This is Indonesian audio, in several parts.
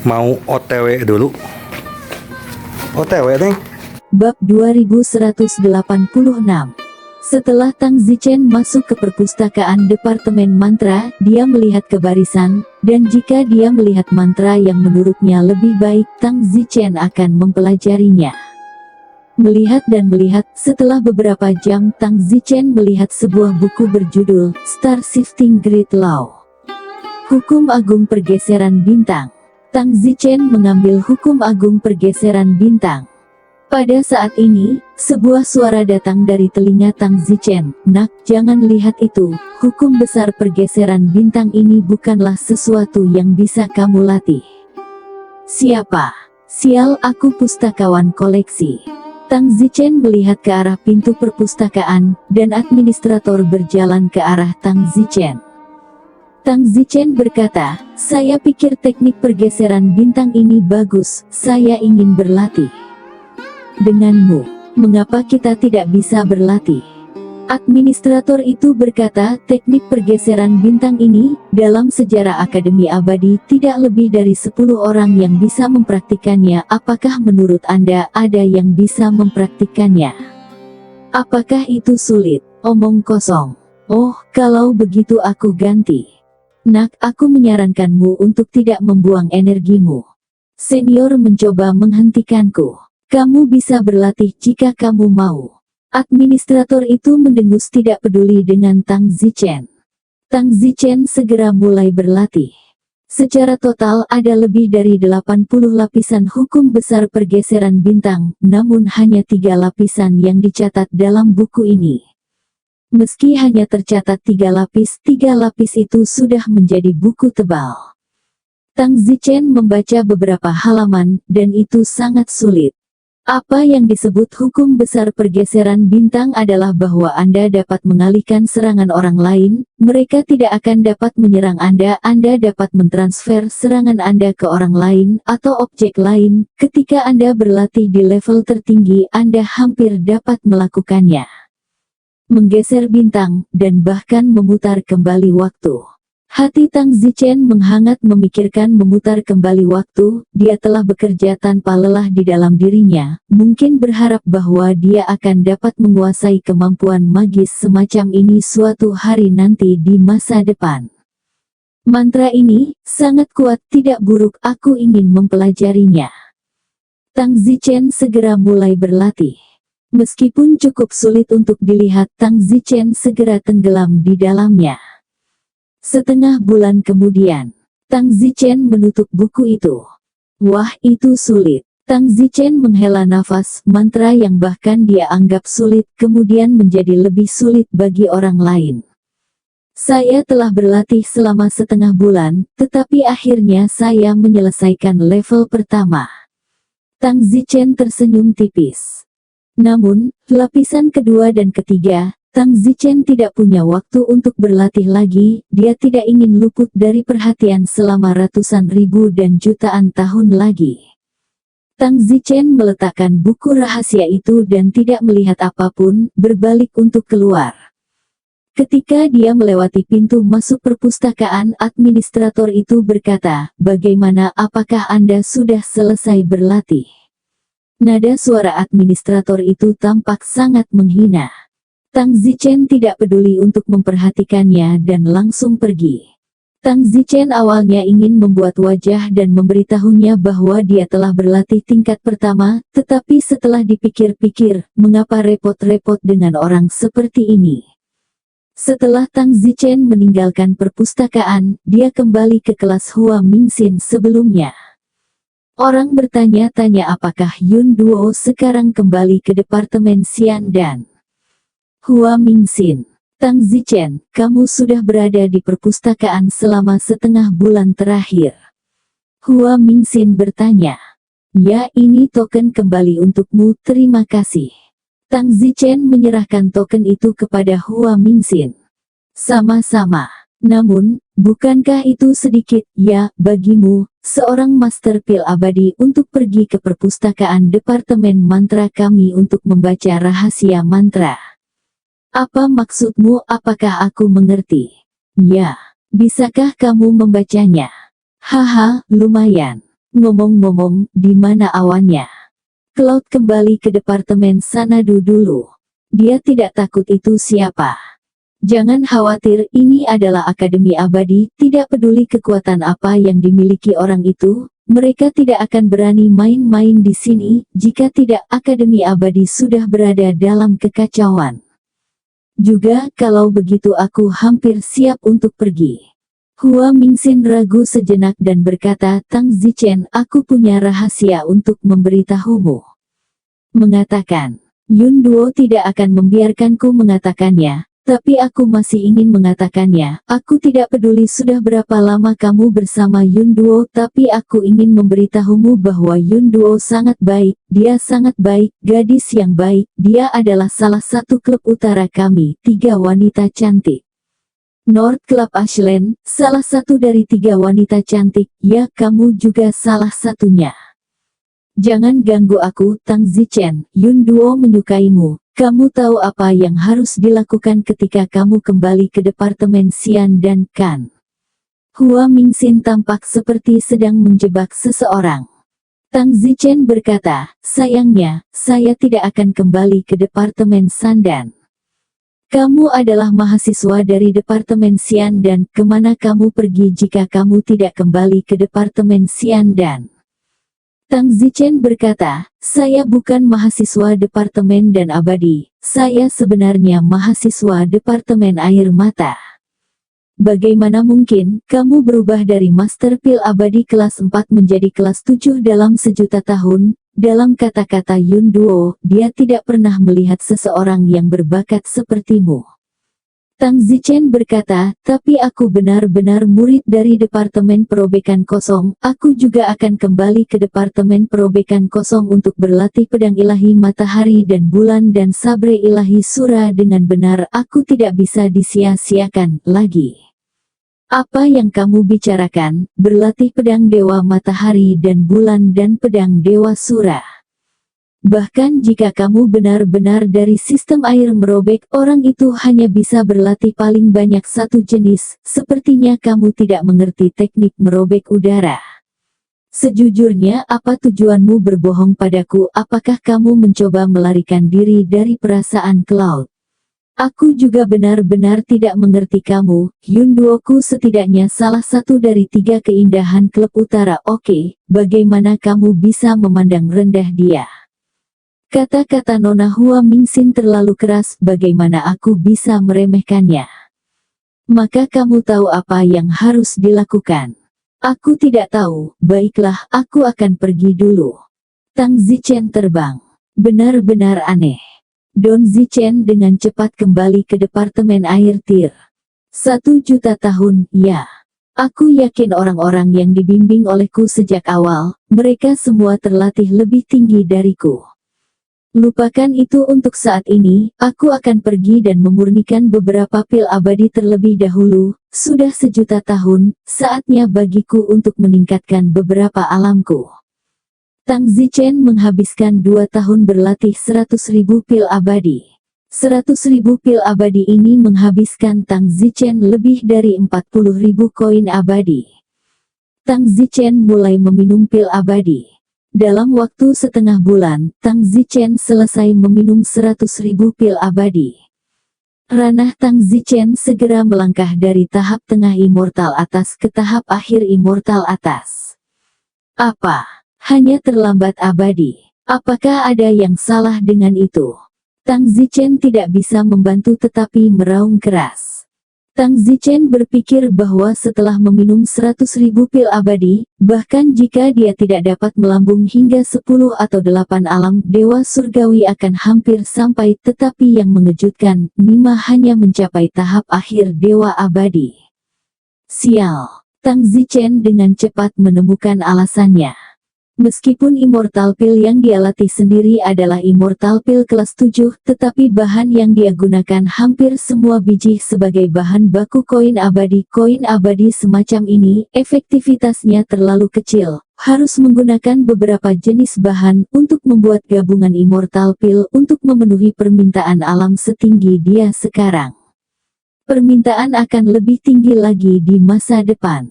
Mau OTW dulu. OTW nih. Bab 2186. Setelah Tang Zichen masuk ke perpustakaan Departemen Mantra, dia melihat ke barisan, dan jika dia melihat mantra yang menurutnya lebih baik, Tang Zichen akan mempelajarinya. Melihat dan melihat, setelah beberapa jam Tang Zichen melihat sebuah buku berjudul Star Shifting Great Law. Hukum Agung Pergeseran Bintang. Tang Zichen mengambil Hukum Agung Pergeseran Bintang. Pada saat ini, sebuah suara datang dari telinga Tang Zichen. "Nak, jangan lihat itu, hukum besar pergeseran bintang ini bukanlah sesuatu yang bisa kamu latih." "Siapa?" "Sial, aku pustakawan koleksi." Tang Zichen melihat ke arah pintu perpustakaan, dan administrator berjalan ke arah Tang Zichen. Tang Zichen berkata, "Saya pikir teknik pergeseran bintang ini bagus, saya ingin berlatih denganmu. Mengapa kita tidak bisa berlatih?" Administrator itu berkata, "Teknik pergeseran bintang ini, dalam sejarah Akademi Abadi tidak lebih dari 10 orang yang bisa mempraktikannya. Apakah menurut Anda ada yang bisa mempraktikannya? Apakah itu sulit?" "Omong kosong." "Oh, kalau begitu aku ganti. Nak, aku menyarankanmu untuk tidak membuang energimu. Senior mencoba menghentikanku. Kamu bisa berlatih jika kamu mau." Administrator itu mendengus tidak peduli dengan Tang Zichen. Tang Zichen segera mulai berlatih. Secara total ada lebih dari 80 lapisan hukum besar pergeseran bintang, namun hanya 3 lapisan yang dicatat dalam buku ini. Meski hanya tercatat 3 lapis itu sudah menjadi buku tebal. Tang Zichen membaca beberapa halaman, dan itu sangat sulit. Apa yang disebut hukum besar pergeseran bintang adalah bahwa Anda dapat mengalihkan serangan orang lain, mereka tidak akan dapat menyerang Anda dapat mentransfer serangan Anda ke orang lain, atau objek lain. Ketika Anda berlatih di level tertinggi, Anda hampir dapat melakukannya. Menggeser bintang, dan bahkan memutar kembali waktu. Hati Tang Zichen menghangat memikirkan memutar kembali waktu. Dia telah bekerja tanpa lelah di dalam dirinya, mungkin berharap bahwa dia akan dapat menguasai kemampuan magis semacam ini suatu hari nanti di masa depan. Mantra ini sangat kuat, tidak buruk, aku ingin mempelajarinya. Tang Zichen segera mulai berlatih. Meskipun cukup sulit untuk dilihat, Tang Zichen segera tenggelam di dalamnya. Setengah bulan kemudian, Tang Zichen menutup buku itu. Wah, itu sulit. Tang Zichen menghela nafas, mantra yang bahkan dia anggap sulit, kemudian menjadi lebih sulit bagi orang lain. "Saya telah berlatih selama setengah bulan, tetapi akhirnya saya menyelesaikan level pertama." Tang Zichen tersenyum tipis. Namun, lapisan kedua dan ketiga, Tang Zichen tidak punya waktu untuk berlatih lagi. Dia tidak ingin luput dari perhatian selama ratusan ribu dan jutaan tahun lagi. Tang Zichen meletakkan buku rahasia itu dan tidak melihat apapun, berbalik untuk keluar. Ketika dia melewati pintu masuk perpustakaan, administrator itu berkata, "Bagaimana, apakah Anda sudah selesai berlatih?" Nada suara administrator itu tampak sangat menghina. Tang Zichen tidak peduli untuk memperhatikannya dan langsung pergi. Tang Zichen awalnya ingin membuat wajah dan memberitahunya bahwa dia telah berlatih tingkat pertama, tetapi setelah dipikir-pikir, mengapa repot-repot dengan orang seperti ini? Setelah Tang Zichen meninggalkan perpustakaan, dia kembali ke kelas Hua Mingxin sebelumnya. Orang bertanya-tanya apakah Yun Duo sekarang kembali ke Departemen Xian dan Hua Mingxin. "Tang Zichen, kamu sudah berada di perpustakaan selama setengah bulan terakhir." Hua Mingxin bertanya. "Ya, ini token kembali untukmu, terima kasih." Tang Zichen menyerahkan token itu kepada Hua Mingxin. "Sama-sama. Namun, bukankah itu sedikit, ya, bagimu, seorang Master Pil Abadi, untuk pergi ke perpustakaan Departemen Mantra kami untuk membaca rahasia mantra?" "Apa maksudmu? Apakah aku mengerti?" "Ya. Bisakah kamu membacanya?" "Haha, lumayan. Ngomong-ngomong, di mana awannya? Cloud kembali ke departemen Sanadu dulu. Dia tidak takut itu siapa. Jangan khawatir, ini adalah Akademi Abadi, tidak peduli kekuatan apa yang dimiliki orang itu, mereka tidak akan berani main-main di sini, jika tidak Akademi Abadi sudah berada dalam kekacauan. Juga, kalau begitu aku hampir siap untuk pergi. Hua Mingxin ragu sejenak dan berkata, Tang Zichen, aku punya rahasia untuk memberitahumu. Mengatakan, Yun Duo tidak akan membiarkanku mengatakannya, tapi aku masih ingin mengatakannya. Aku tidak peduli sudah berapa lama kamu bersama Yun Duo, tapi aku ingin memberitahumu bahwa Yun Duo sangat baik, dia sangat baik, gadis yang baik, dia adalah salah satu klub utara kami, 3 wanita cantik. North Club Ashland, salah satu dari 3 wanita cantik, ya kamu juga salah satunya. Jangan ganggu aku, Tang Zichen, Yun Duo menyukaimu. Kamu tahu apa yang harus dilakukan ketika kamu kembali ke Departemen Xian dan Kan. Hua Mingxin tampak seperti sedang menjebak seseorang. Tang Zichen berkata, sayangnya, saya tidak akan kembali ke Departemen Sandan. Kamu adalah mahasiswa dari Departemen Xian dan kemana kamu pergi jika kamu tidak kembali ke Departemen Xian dan? Tang Zichen berkata, saya bukan mahasiswa Departemen dan Abadi, saya sebenarnya mahasiswa Departemen Air Mata. Bagaimana mungkin, kamu berubah dari Master Pil Abadi kelas 4 menjadi kelas 7 dalam sejuta tahun? Dalam kata-kata Yun Duo, dia tidak pernah melihat seseorang yang berbakat sepertimu. Tang Zichen berkata, tapi aku benar-benar murid dari Departemen Perobekan Kosong, aku juga akan kembali ke Departemen Perobekan Kosong untuk berlatih pedang ilahi matahari dan bulan dan sabre ilahi sura dengan benar, aku tidak bisa disia-siakan lagi. Apa yang kamu bicarakan, berlatih pedang dewa matahari dan bulan dan pedang dewa sura. Bahkan jika kamu benar-benar dari sistem air merobek, orang itu hanya bisa berlatih paling banyak satu jenis, sepertinya kamu tidak mengerti teknik merobek udara. Sejujurnya, apa tujuanmu berbohong padaku? Apakah kamu mencoba melarikan diri dari perasaan Cloud? Aku juga benar-benar tidak mengerti kamu, Yun Duoku setidaknya salah satu dari 3 keindahan klub utara. Oke, bagaimana kamu bisa memandang rendah dia? Kata-kata Nona Hua Mingxin terlalu keras, bagaimana aku bisa meremehkannya? Maka kamu tahu apa yang harus dilakukan? Aku tidak tahu, baiklah, aku akan pergi dulu. Tang Zichen terbang. Benar-benar aneh. Don Zichen dengan cepat kembali ke Departemen Air Tir. 1 juta tahun, ya. Aku yakin orang-orang yang dibimbing olehku sejak awal, mereka semua terlatih lebih tinggi dariku. Lupakan itu untuk saat ini, aku akan pergi dan memurnikan beberapa pil abadi terlebih dahulu, sudah 1 juta tahun, saatnya bagiku untuk meningkatkan beberapa alamku. Tang Zichen menghabiskan 2 tahun berlatih 100.000 pil abadi. 100.000 pil abadi ini menghabiskan Tang Zichen lebih dari 40.000 koin abadi. Tang Zichen mulai meminum pil abadi. Dalam waktu setengah bulan, Tang Zichen selesai meminum 100.000 pil abadi. Ranah Tang Zichen segera melangkah dari tahap tengah immortal atas ke tahap akhir immortal atas. Apa? Hanya terlambat abadi. Apakah ada yang salah dengan itu? Tang Zichen tidak bisa membantu tetapi meraung keras. Tang Zichen berpikir bahwa setelah meminum 100.000 pil abadi, bahkan jika dia tidak dapat melambung hingga 10 atau 8 alam dewa surgawi akan hampir sampai, tetapi yang mengejutkan, Nima hanya mencapai tahap akhir dewa abadi. Sial. Tang Zichen dengan cepat menemukan alasannya. Meskipun Immortal Pill yang dia latih sendiri adalah Immortal Pill kelas 7, tetapi bahan yang dia gunakan hampir semua biji sebagai bahan baku koin abadi. Koin abadi semacam ini, efektivitasnya terlalu kecil. Harus menggunakan beberapa jenis bahan untuk membuat gabungan Immortal Pill untuk memenuhi permintaan alam setinggi dia sekarang. Permintaan akan lebih tinggi lagi di masa depan.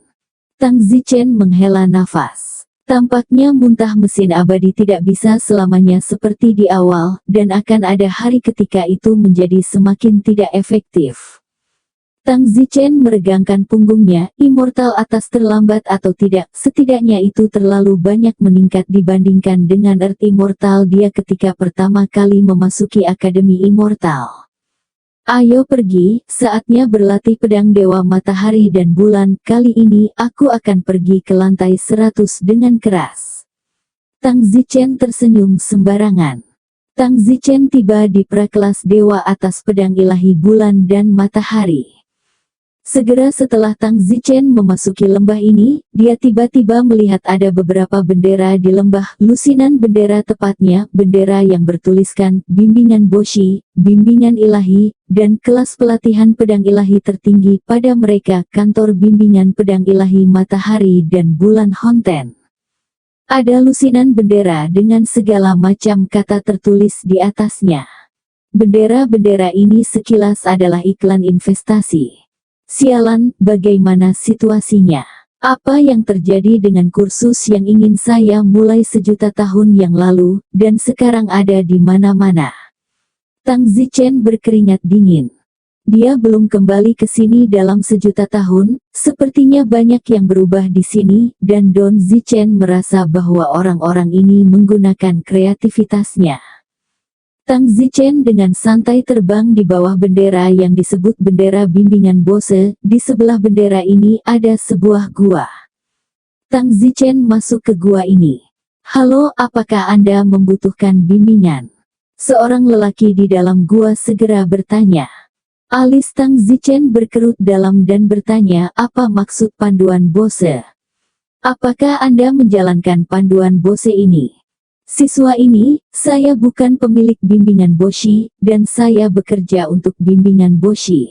Tang Zichen menghela nafas. Tampaknya muntah mesin abadi tidak bisa selamanya seperti di awal, dan akan ada hari ketika itu menjadi semakin tidak efektif. Tang Zichen meregangkan punggungnya, immortal atas terlambat atau tidak, setidaknya itu terlalu banyak meningkat dibandingkan dengan Earth Immortal dia ketika pertama kali memasuki Akademi Immortal. Ayo pergi, saatnya berlatih pedang Dewa Matahari dan Bulan, kali ini aku akan pergi ke lantai 100 dengan keras. Tang Zichen tersenyum sembarangan. Tang Zichen tiba di prakelas Dewa atas pedang ilahi Bulan dan Matahari. Segera setelah Tang Zichen memasuki lembah ini, dia tiba-tiba melihat ada beberapa bendera di lembah, lusinan bendera tepatnya, bendera yang bertuliskan, bimbingan Boshi, bimbingan ilahi, dan kelas pelatihan pedang ilahi tertinggi pada mereka, kantor bimbingan pedang ilahi Matahari dan Bulan Honten. Ada lusinan bendera dengan segala macam kata tertulis di atasnya. Bendera-bendera ini sekilas adalah iklan investasi. Sialan, bagaimana situasinya? Apa yang terjadi dengan kursus yang ingin saya mulai sejuta tahun yang lalu, dan sekarang ada di mana-mana? Tang Zichen berkeringat dingin. Dia belum kembali ke sini dalam sejuta tahun, sepertinya banyak yang berubah di sini, dan Don Zichen merasa bahwa orang-orang ini menggunakan kreativitasnya. Tang Zichen dengan santai terbang di bawah bendera yang disebut bendera bimbingan Bose, di sebelah bendera ini ada sebuah gua. Tang Zichen masuk ke gua ini. Halo, apakah Anda membutuhkan bimbingan? Seorang lelaki di dalam gua segera bertanya. Alis Tang Zichen berkerut dalam dan bertanya, apa maksud panduan Bose? Apakah Anda menjalankan panduan Bose ini? Siswa ini, saya bukan pemilik bimbingan Boshi, dan saya bekerja untuk bimbingan Boshi.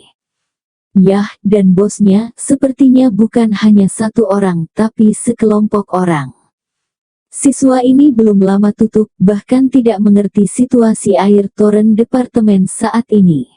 Yah, dan bosnya, sepertinya bukan hanya satu orang, tapi sekelompok orang. Siswa ini belum lama tutup, bahkan tidak mengerti situasi air toren departemen saat ini.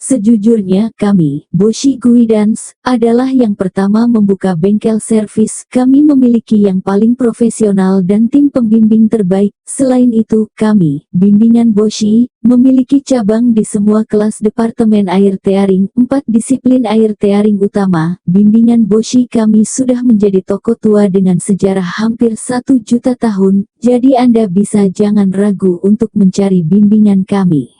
Sejujurnya, kami, Boshi Guidance, adalah yang pertama membuka bengkel servis. Kami memiliki yang paling profesional dan tim pembimbing terbaik. Selain itu, kami, bimbingan Boshi, memiliki cabang di semua kelas departemen air tearing, 4 disiplin air tearing utama. Bimbingan Boshi kami sudah menjadi toko tua dengan sejarah hampir 1 juta tahun, jadi Anda bisa jangan ragu untuk mencari bimbingan kami.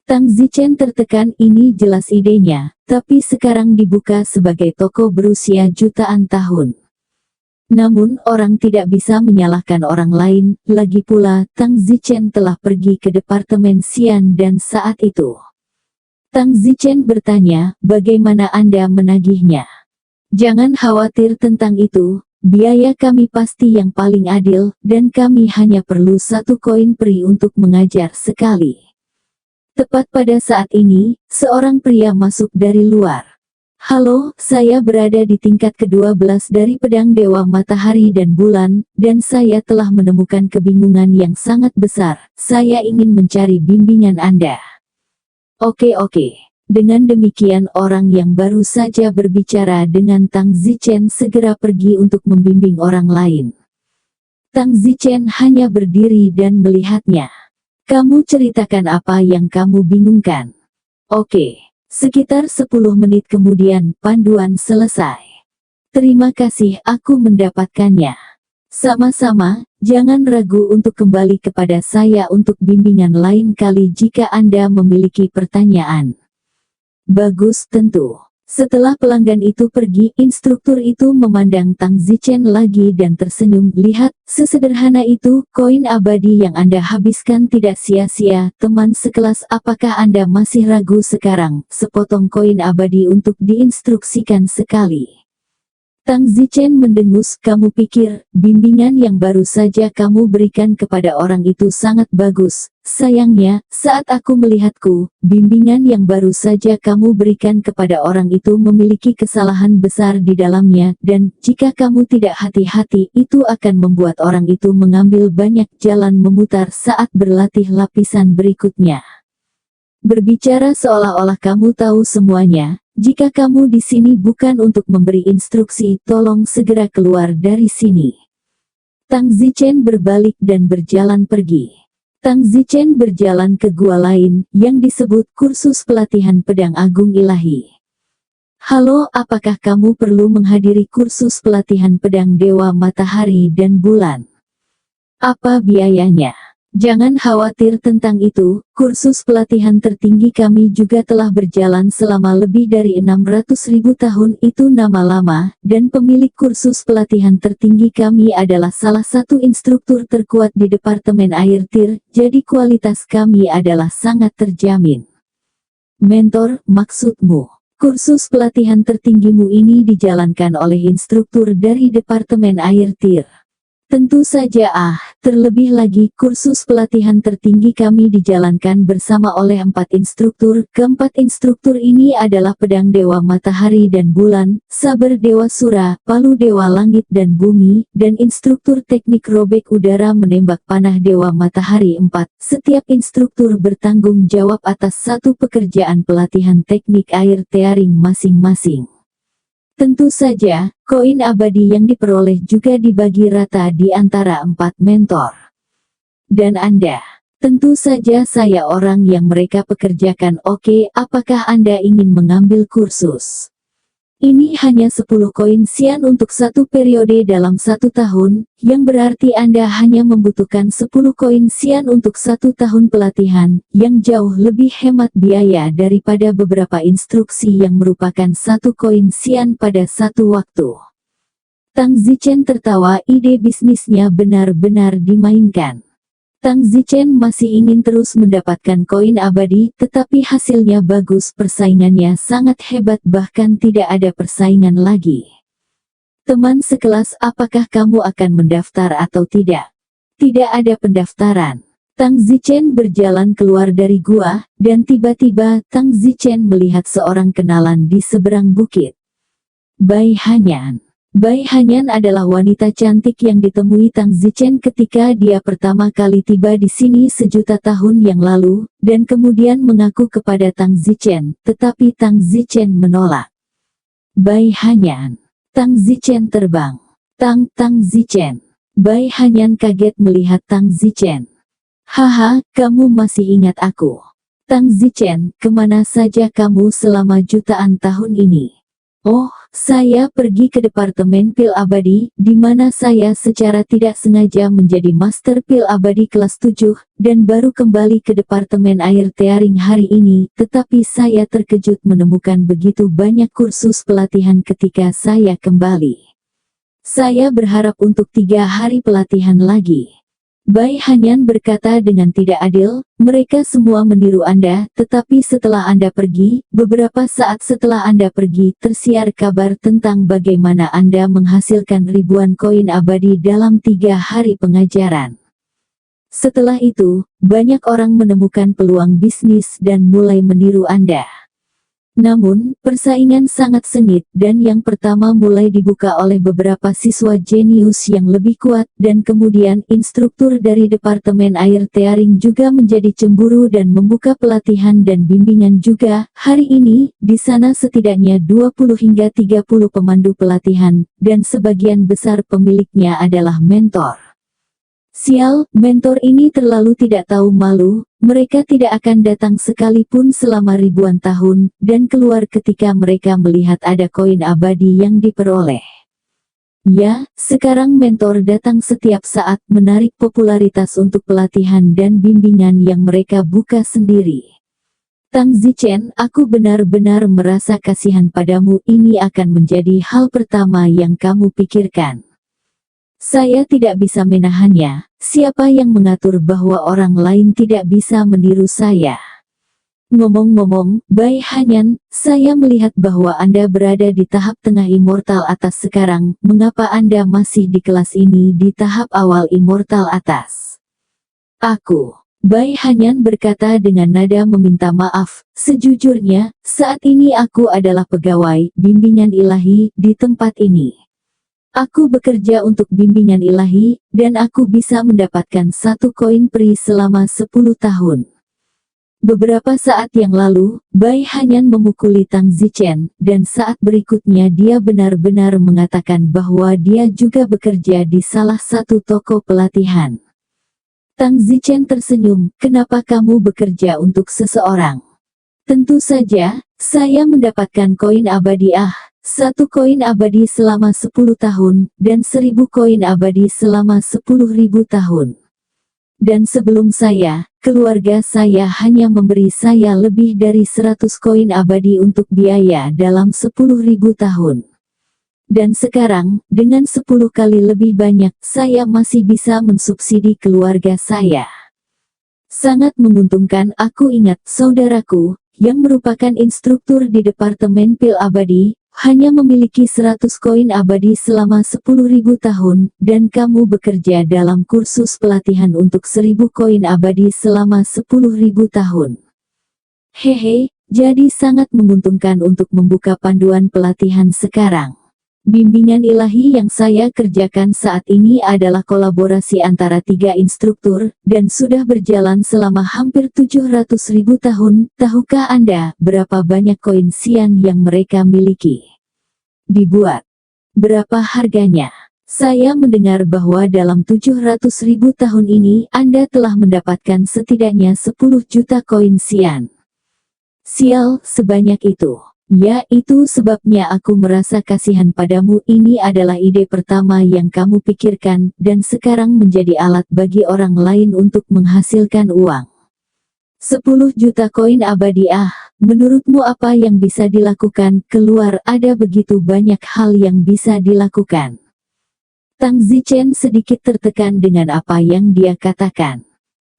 Tang Zichen tertekan, ini jelas idenya, tapi sekarang dibuka sebagai toko berusia jutaan tahun. Namun orang tidak bisa menyalahkan orang lain, lagi pula Tang Zichen telah pergi ke departemen Xian dan saat itu. Tang Zichen bertanya, bagaimana Anda menagihnya? Jangan khawatir tentang itu, biaya kami pasti yang paling adil, dan kami hanya perlu 1 koin peri untuk mengajar sekali. Tepat pada saat ini, seorang pria masuk dari luar. Halo, saya berada di tingkat ke-12 dari pedang Dewa Matahari dan Bulan, dan saya telah menemukan kebingungan yang sangat besar. Saya ingin mencari bimbingan Anda. Oke. Dengan demikian orang yang baru saja berbicara dengan Tang Zichen segera pergi untuk membimbing orang lain. Tang Zichen hanya berdiri dan melihatnya. Kamu ceritakan apa yang kamu bingungkan. Oke. Sekitar 10 menit kemudian, panduan selesai. Terima kasih, aku mendapatkannya. Sama-sama, jangan ragu untuk kembali kepada saya untuk bimbingan lain kali jika Anda memiliki pertanyaan. Bagus, tentu. Setelah pelanggan itu pergi, instruktur itu memandang Tang Zichen lagi dan tersenyum. Lihat, sesederhana itu, koin abadi yang Anda habiskan tidak sia-sia. Teman sekelas, apakah Anda masih ragu sekarang? Sepotong koin abadi untuk diinstruksikan sekali. Tang Zichen mendengus, kamu pikir, bimbingan yang baru saja kamu berikan kepada orang itu sangat bagus. Sayangnya, saat aku melihatku, bimbingan yang baru saja kamu berikan kepada orang itu memiliki kesalahan besar di dalamnya, dan jika kamu tidak hati-hati, itu akan membuat orang itu mengambil banyak jalan memutar saat berlatih lapisan berikutnya. Berbicara seolah-olah kamu tahu semuanya. Jika kamu di sini bukan untuk memberi instruksi, tolong segera keluar dari sini. Tang Zichen berbalik dan berjalan pergi. Tang Zichen berjalan ke gua lain, yang disebut kursus pelatihan pedang agung ilahi. Halo, apakah kamu perlu menghadiri kursus pelatihan pedang dewa matahari dan bulan? Apa biayanya? Jangan khawatir tentang itu, kursus pelatihan tertinggi kami juga telah berjalan selama lebih dari 600.000 tahun itu nama lama, dan pemilik kursus pelatihan tertinggi kami adalah salah satu instruktur terkuat di Departemen Air Tir, jadi kualitas kami adalah sangat terjamin. Mentor, maksudmu? Kursus pelatihan tertinggimu ini dijalankan oleh instruktur dari Departemen Air Tir. Tentu saja terlebih lagi kursus pelatihan tertinggi kami dijalankan bersama oleh 4 instruktur. Keempat instruktur ini adalah pedang dewa matahari dan bulan, saber dewa sura, palu dewa langit dan bumi, dan instruktur teknik robek udara menembak panah dewa matahari 4. Setiap instruktur bertanggung jawab atas satu pekerjaan pelatihan teknik air tearing masing-masing. Tentu saja, koin abadi yang diperoleh juga dibagi rata di antara 4 mentor. Dan Anda? Tentu saja saya orang yang mereka pekerjakan. Oke, apakah Anda ingin mengambil kursus? Ini hanya 10 koin sian untuk satu periode dalam 1 tahun, yang berarti Anda hanya membutuhkan 10 koin sian untuk 1 tahun pelatihan, yang jauh lebih hemat biaya daripada beberapa instruksi yang merupakan 1 koin sian pada satu waktu. Tang Zichen tertawa, ide bisnisnya benar-benar dimainkan. Tang Zichen masih ingin terus mendapatkan koin abadi, tetapi hasilnya bagus, persaingannya sangat hebat, bahkan tidak ada persaingan lagi. Teman sekelas, apakah kamu akan mendaftar atau tidak? Tidak ada pendaftaran. Tang Zichen berjalan keluar dari gua, dan tiba-tiba Tang Zichen melihat seorang kenalan di seberang bukit. Bai Hanyan. Bai Hanyan adalah wanita cantik yang ditemui Tang Zichen ketika dia pertama kali tiba di sini sejuta tahun yang lalu, dan kemudian mengaku kepada Tang Zichen, tetapi Tang Zichen menolak. Bai Hanyan. Tang Zichen terbang. Tang Zichen. Bai Hanyan kaget melihat Tang Zichen. Haha, kamu masih ingat aku. Tang Zichen, kemana saja kamu selama jutaan tahun ini? Oh, saya pergi ke Departemen Pil Abadi, di mana saya secara tidak sengaja menjadi Master Pil Abadi kelas 7, dan baru kembali ke Departemen Air Tearing hari ini, tetapi saya terkejut menemukan begitu banyak kursus pelatihan ketika saya kembali. Saya berharap untuk 3 hari pelatihan lagi. Bai Hanyan berkata dengan tidak adil, mereka semua meniru Anda, tetapi setelah Anda pergi, beberapa saat setelah Anda pergi, tersiar kabar tentang bagaimana Anda menghasilkan ribuan koin abadi dalam 3 hari pengajaran. Setelah itu, banyak orang menemukan peluang bisnis dan mulai meniru Anda. Namun, persaingan sangat sengit, dan yang pertama mulai dibuka oleh beberapa siswa jenius yang lebih kuat, dan kemudian instruktur dari Departemen Air Tearing juga menjadi cemburu dan membuka pelatihan dan bimbingan juga. Hari ini, di sana setidaknya 20 hingga 30 pemandu pelatihan, dan sebagian besar pemiliknya adalah mentor. Sial, mentor ini terlalu tidak tahu malu, mereka tidak akan datang sekalipun selama ribuan tahun, dan keluar ketika mereka melihat ada koin abadi yang diperoleh. Ya, sekarang mentor datang setiap saat, menarik popularitas untuk pelatihan dan bimbingan yang mereka buka sendiri. Tang Zichen, aku benar-benar merasa kasihan padamu, ini akan menjadi hal pertama yang kamu pikirkan. Saya tidak bisa menahannya, siapa yang mengatur bahwa orang lain tidak bisa meniru saya? Ngomong-ngomong, Bai Hanyan, saya melihat bahwa Anda berada di tahap tengah immortal atas sekarang, mengapa Anda masih di kelas ini di tahap awal immortal atas? Bai Hanyan berkata dengan nada meminta maaf, sejujurnya, saat ini aku adalah pegawai bimbingan ilahi di tempat ini. Aku bekerja untuk bimbingan ilahi, dan aku bisa mendapatkan 1 koin pri selama 10 tahun. Beberapa saat yang lalu, Bai Hanyan memukuli Tang Zichen, dan saat berikutnya dia benar-benar mengatakan bahwa dia juga bekerja di salah satu toko pelatihan. Tang Zichen tersenyum, "Kenapa kamu bekerja untuk seseorang?" "Tentu saja, saya mendapatkan koin abadi. Satu koin abadi selama 10 tahun, dan 1000 koin abadi selama 10.000 tahun. Dan sebelum saya, keluarga saya hanya memberi saya lebih dari 100 koin abadi untuk biaya dalam 10.000 tahun. Dan sekarang, dengan 10 kali lebih banyak, saya masih bisa mensubsidi keluarga saya. Sangat menguntungkan." "Aku ingat, saudaraku, yang merupakan instruktur di Departemen Pil Abadi, hanya memiliki 100 koin abadi selama 10.000 tahun, dan kamu bekerja dalam kursus pelatihan untuk 1000 koin abadi selama 10.000 tahun. Hehe, jadi sangat menguntungkan untuk membuka panduan pelatihan sekarang. Bimbingan ilahi yang saya kerjakan saat ini adalah kolaborasi antara 3 instruktur, dan sudah berjalan selama hampir 700.000 tahun. Tahukah Anda berapa banyak koin Xian yang mereka miliki? Dibuat. Berapa harganya? Saya mendengar bahwa dalam 700.000 tahun ini, Anda telah mendapatkan setidaknya 10 juta koin Xian." "Sial, sebanyak itu." "Ya, itu sebabnya aku merasa kasihan padamu. Ini adalah ide pertama yang kamu pikirkan, dan sekarang menjadi alat bagi orang lain untuk menghasilkan uang. 10 juta koin abadi. Menurutmu apa yang bisa dilakukan?" "Keluar, ada begitu banyak hal yang bisa dilakukan." Tang Zichen sedikit tertekan dengan apa yang dia katakan.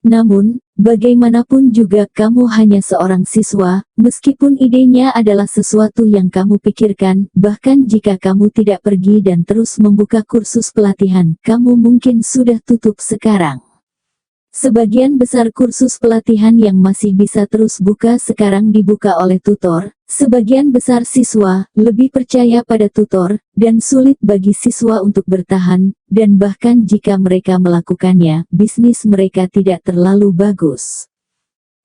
"Namun, bagaimanapun juga kamu hanya seorang siswa, meskipun idenya adalah sesuatu yang kamu pikirkan, bahkan jika kamu tidak pergi dan terus membuka kursus pelatihan, kamu mungkin sudah tutup sekarang. Sebagian besar kursus pelatihan yang masih bisa terus buka sekarang dibuka oleh tutor. Sebagian besar siswa lebih percaya pada tutor, dan sulit bagi siswa untuk bertahan, dan bahkan jika mereka melakukannya, bisnis mereka tidak terlalu bagus."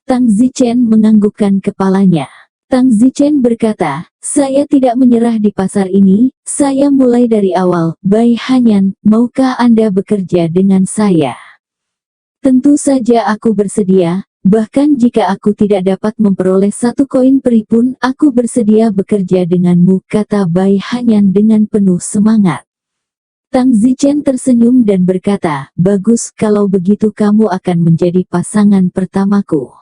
Tang Zichen menganggukkan kepalanya. Tang Zichen berkata, "Saya tidak menyerah di pasar ini, saya mulai dari awal." "Bai Hanyan, maukah Anda bekerja dengan saya?" "Tentu saja aku bersedia, bahkan jika aku tidak dapat memperoleh 1 koin peri pun, aku bersedia bekerja denganmu," kata Bai Hanyan dengan penuh semangat. Tang Zichen tersenyum dan berkata, "Bagus, kalau begitu kamu akan menjadi pasangan pertamaku.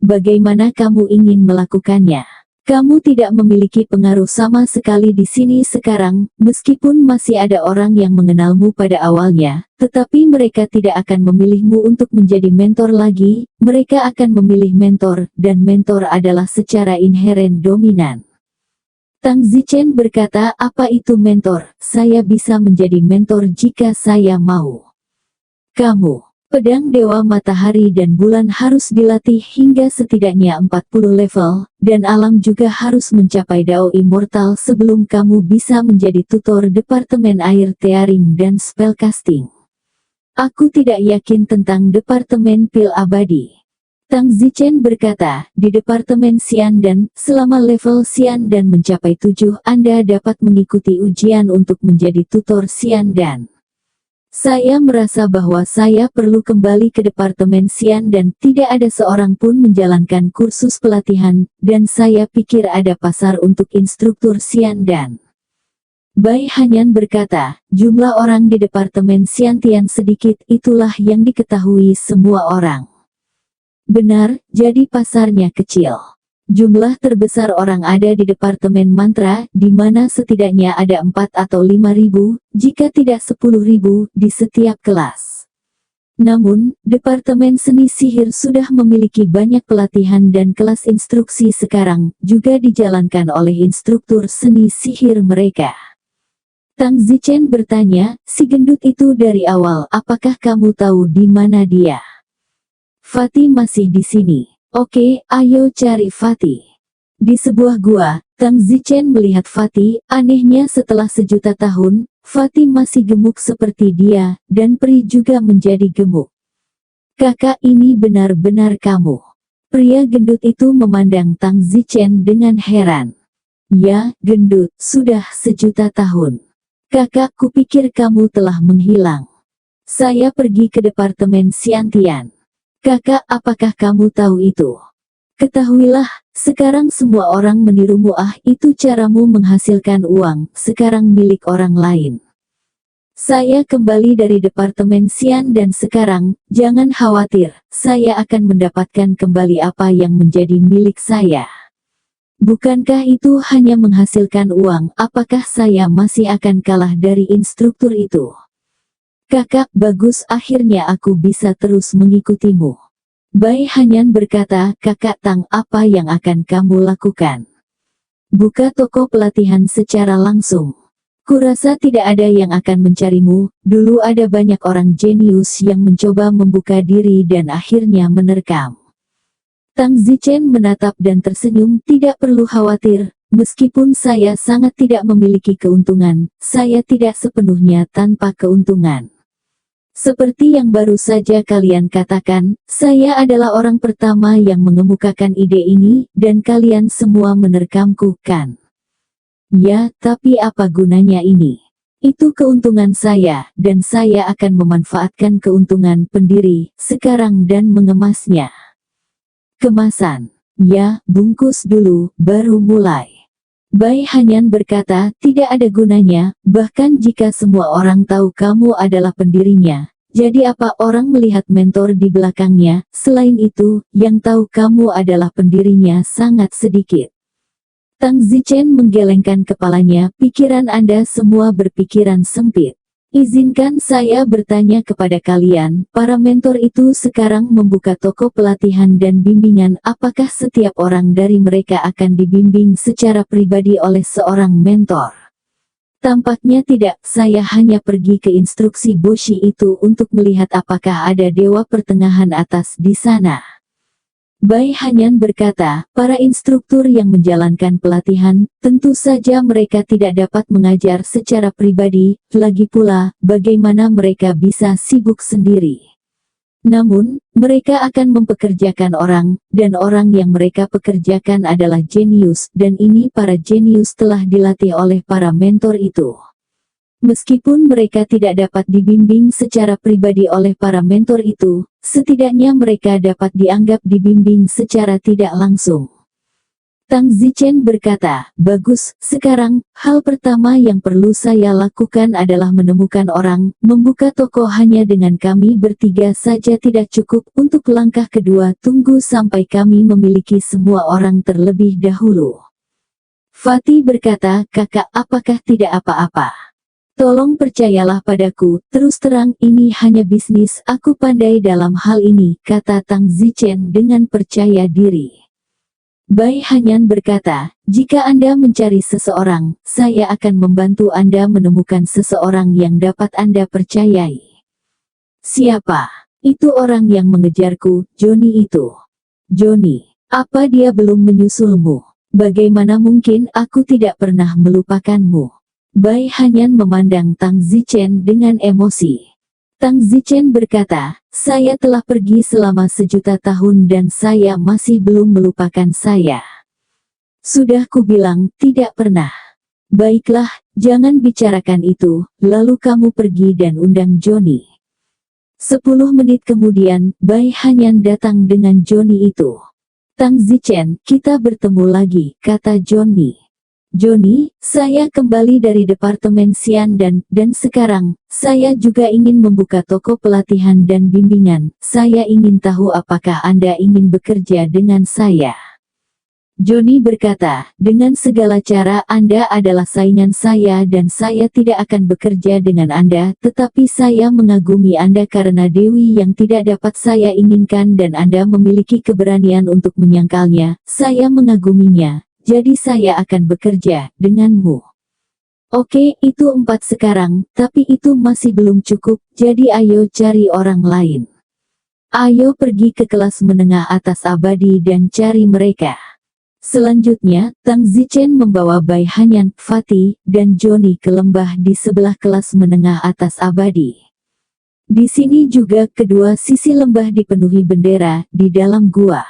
Bagaimana kamu ingin melakukannya? Kamu tidak memiliki pengaruh sama sekali di sini sekarang, meskipun masih ada orang yang mengenalmu pada awalnya, tetapi mereka tidak akan memilihmu untuk menjadi mentor lagi, mereka akan memilih mentor, dan mentor adalah secara inheren dominan." Tang Zichen berkata, "Apa itu mentor? Saya bisa menjadi mentor jika saya mau." "Kamu, pedang dewa matahari dan bulan harus dilatih hingga setidaknya 40 level, dan alam juga harus mencapai Dao Immortal sebelum kamu bisa menjadi tutor Departemen Air Tearing dan Spellcasting. Aku tidak yakin tentang Departemen Pil Abadi." Tang Zichen berkata, "Di Departemen Xian Dan, selama level Xian Dan mencapai 7, Anda dapat mengikuti ujian untuk menjadi tutor Xian Dan. Saya merasa bahwa saya perlu kembali ke Departemen Xian dan tidak ada seorang pun menjalankan kursus pelatihan, dan saya pikir ada pasar untuk instruktur Xian Dan." Bai Hanyan berkata, "Jumlah orang di Departemen Xiantian sedikit, itulah yang diketahui semua orang." "Benar, jadi pasarnya kecil. Jumlah terbesar orang ada di Departemen Mantra, di mana setidaknya ada 4 atau 5.000, jika tidak 10.000, di setiap kelas. Namun, Departemen Seni Sihir sudah memiliki banyak pelatihan dan kelas instruksi sekarang, juga dijalankan oleh instruktur seni sihir mereka." Tang Zichen bertanya, "Si gendut itu dari awal, apakah kamu tahu di mana dia?" "Fatih masih di sini." "Oke, ayo cari Fatih." Di sebuah gua, Tang Zichen melihat Fatih. Anehnya setelah sejuta tahun, Fatih masih gemuk seperti dia, dan peri juga menjadi gemuk. "Kakak, ini benar-benar kamu." Pria gendut itu memandang Tang Zichen dengan heran. Ya, gendut, sudah 1.000.000 tahun. Kakak, kupikir kamu telah menghilang. Saya pergi ke Departemen Xiantian. Kakak, apakah kamu tahu itu? Ketahuilah, sekarang semua orang menirumu. Itu caramu menghasilkan uang, sekarang milik orang lain. Saya kembali dari Departemen Xian dan sekarang, jangan khawatir, saya akan mendapatkan kembali apa yang menjadi milik saya. Bukankah itu hanya menghasilkan uang? Apakah saya masih akan kalah dari instruktur itu? Kakak, bagus, akhirnya aku bisa terus mengikutimu. Bai Hanyan berkata, Kakak Tang, apa yang akan kamu lakukan? Buka toko pelatihan secara langsung. Kurasa tidak ada yang akan mencarimu. Dulu ada banyak orang jenius yang mencoba membuka diri dan akhirnya menerkam. Tang Zichen menatap dan tersenyum. Tidak perlu khawatir, meskipun saya sangat tidak memiliki keuntungan, saya tidak sepenuhnya tanpa keuntungan. Seperti yang baru saja kalian katakan, saya adalah orang pertama yang mengemukakan ide ini, dan kalian semua menerkamku, kan? Ya, tapi apa gunanya ini? Itu keuntungan saya, dan saya akan memanfaatkan keuntungan pendiri, sekarang dan mengemasnya. Kemasan. Ya, bungkus dulu, baru mulai. Bai Hanyan berkata, tidak ada gunanya, bahkan jika semua orang tahu kamu adalah pendirinya. Jadi apa orang melihat mentor di belakangnya? Selain itu, yang tahu kamu adalah pendirinya sangat sedikit. Tang Zichen menggelengkan kepalanya, pikiran Anda semua berpikiran sempit. Izinkan saya bertanya kepada kalian, para mentor itu sekarang membuka toko pelatihan dan bimbingan, apakah setiap orang dari mereka akan dibimbing secara pribadi oleh seorang mentor? Tampaknya tidak, saya hanya pergi ke instruksi Boshi itu untuk melihat apakah ada Dewa Pertengahan Atas di sana. Bai Hanyan berkata, para instruktur yang menjalankan pelatihan, tentu saja mereka tidak dapat mengajar secara pribadi, lagi pula, bagaimana mereka bisa sibuk sendiri. Namun, mereka akan mempekerjakan orang, dan orang yang mereka pekerjakan adalah jenius, dan ini para jenius telah dilatih oleh para mentor itu. Meskipun mereka tidak dapat dibimbing secara pribadi oleh para mentor itu, setidaknya mereka dapat dianggap dibimbing secara tidak langsung. Tang Zichen berkata, bagus, sekarang, hal pertama yang perlu saya lakukan adalah menemukan orang. Membuka toko hanya dengan kami bertiga saja tidak cukup. Untuk langkah kedua, tunggu sampai kami memiliki semua orang terlebih dahulu. Fatih berkata, kakak, apakah tidak apa-apa? Tolong percayalah padaku, terus terang ini hanya bisnis, aku pandai dalam hal ini, kata Tang Zichen dengan percaya diri. Bai Hanyan berkata, jika Anda mencari seseorang, saya akan membantu Anda menemukan seseorang yang dapat Anda percayai. Siapa? Itu orang yang mengejarku, Johnny itu. Johnny, apa dia belum menyusulmu? Bagaimana mungkin aku tidak pernah melupakanmu? Bai Hanyan memandang Tang Zichen dengan emosi. Tang Zichen berkata, saya telah pergi selama 1.000.000 tahun dan saya masih belum melupakan saya. Sudah kubilang, tidak pernah. Baiklah, jangan bicarakan itu, lalu kamu pergi dan undang Johnny. 10 menit kemudian, Bai Hanyan datang dengan Johnny itu. Tang Zichen, kita bertemu lagi, kata Johnny. Johnny, saya kembali dari Departemen Xian dan sekarang, saya juga ingin membuka toko pelatihan dan bimbingan. Saya ingin tahu apakah Anda ingin bekerja dengan saya. Johnny berkata, dengan segala cara Anda adalah saingan saya dan saya tidak akan bekerja dengan Anda, tetapi saya mengagumi Anda karena Dewi yang tidak dapat saya inginkan dan Anda memiliki keberanian untuk menyangkalnya. Saya mengaguminya. Jadi saya akan bekerja denganmu. Oke, itu 4 sekarang, tapi itu masih belum cukup, jadi ayo cari orang lain. Ayo pergi ke kelas menengah atas abadi dan cari mereka. Selanjutnya, Tang Zichen membawa Bai Hanyan, Fatih, dan Johnny ke lembah di sebelah kelas menengah atas abadi. Di sini juga kedua sisi lembah dipenuhi bendera, di dalam gua.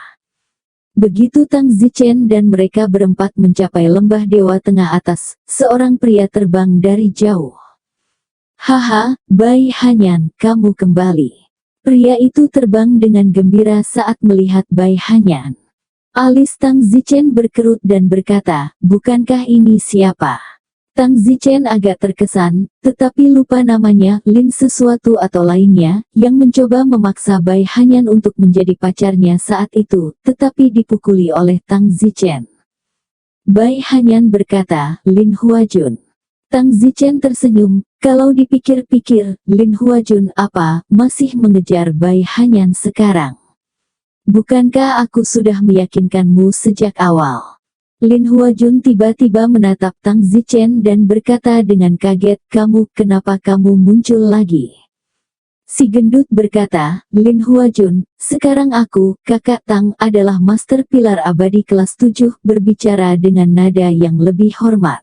Begitu Tang Zichen dan mereka berempat mencapai lembah Dewa Tengah atas, seorang pria terbang dari jauh. Haha, Bai Hanyan, kamu kembali. Pria itu terbang dengan gembira saat melihat Bai Hanyan. Alis Tang Zichen berkerut dan berkata, bukankah ini siapa? Tang Zichen agak terkesan, tetapi lupa namanya, Lin sesuatu atau lainnya, yang mencoba memaksa Bai Hanyan untuk menjadi pacarnya saat itu, tetapi dipukuli oleh Tang Zichen. Bai Hanyan berkata, Lin Huajun. Tang Zichen tersenyum, kalau dipikir-pikir, Lin Huajun apa, masih mengejar Bai Hanyan sekarang? Bukankah aku sudah meyakinkanmu sejak awal? Lin Huajun tiba-tiba menatap Tang Zichen dan berkata dengan kaget, kenapa kamu muncul lagi? Si gendut berkata, Lin Huajun, sekarang aku, kakak Tang, adalah Master Pilar Abadi kelas 7, berbicara dengan nada yang lebih hormat.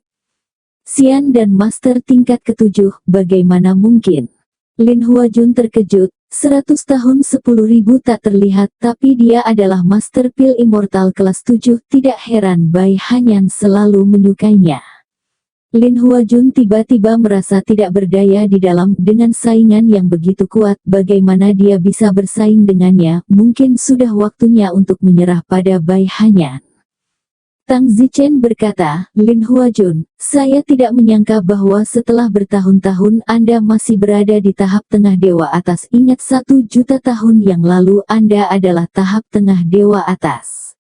Xian dan Master tingkat ke-7, bagaimana mungkin? Lin Huajun terkejut, 100 tahun 10.000 tak terlihat, tapi dia adalah Master Pil Immortal kelas 7, tidak heran Bai Hanyan selalu menyukainya. Lin Huajun tiba-tiba merasa tidak berdaya di dalam, dengan saingan yang begitu kuat, bagaimana dia bisa bersaing dengannya, mungkin sudah waktunya untuk menyerah pada Bai Hanyan. Tang Zichen berkata, Lin Huajun, saya tidak menyangka bahwa setelah bertahun-tahun Anda masih berada di tahap tengah dewa atas. Ingat 1 juta tahun yang lalu Anda adalah tahap tengah dewa atas.